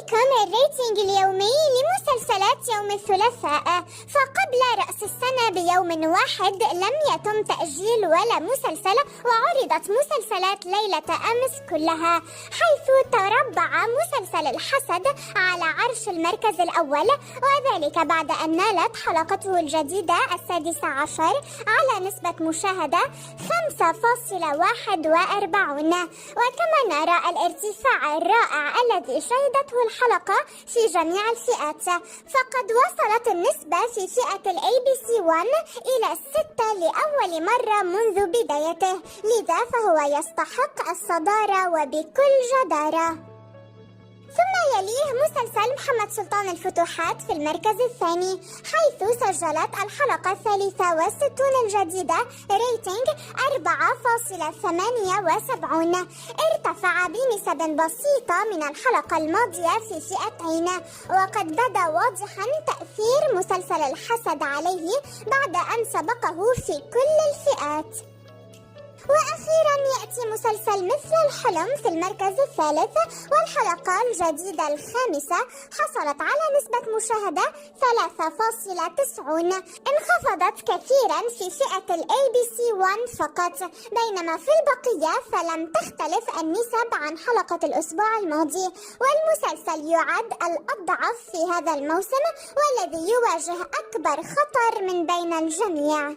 بكم الريتنج اليومي لمسلسلات يوم الثلاثاء. فقبل رأس السنة بيوم واحد لم يتم تأجيل ولا مسلسل، وعرضت مسلسلات ليلة أمس كلها، حيث تربع مسلسل الحسد على عرش المركز الأول، وذلك بعد أن نالت حلقته الجديدة 16 على نسبة مشاهدة 5.41. وكما نرى الارتفاع الرائع الذي شهدته الحلقة في جميع الفئات، فقد وصلت النسبة في فئة ABC 1 إلى 6 لأول مرة منذ بدايته، لذا فهو يستحق الصدارة وبكل جدارة. ثم يليه مسلسل محمد سلطان الفتوحات في المركز الثاني، حيث سجلت الحلقة 63 الجديدة ريتنج 4.78، ارتفع بنسب بسيطة من الحلقة الماضية في فئتين، وقد بدا واضحا تأثير مسلسل الحسد عليه بعد أن سبقه في كل الفئات. وأخيرا يأتي مسلسل مثل الحلم في المركز الثالث، والحلقة الجديدة الخامسة حصلت على نسبة مشاهدة 3.90، انخفضت كثيرا في فئة ABC 1 فقط، بينما في البقية فلم تختلف النسب عن حلقة الأسبوع الماضي. والمسلسل يعد الأضعف في هذا الموسم، والذي يواجه أكبر خطر من بين الجميع.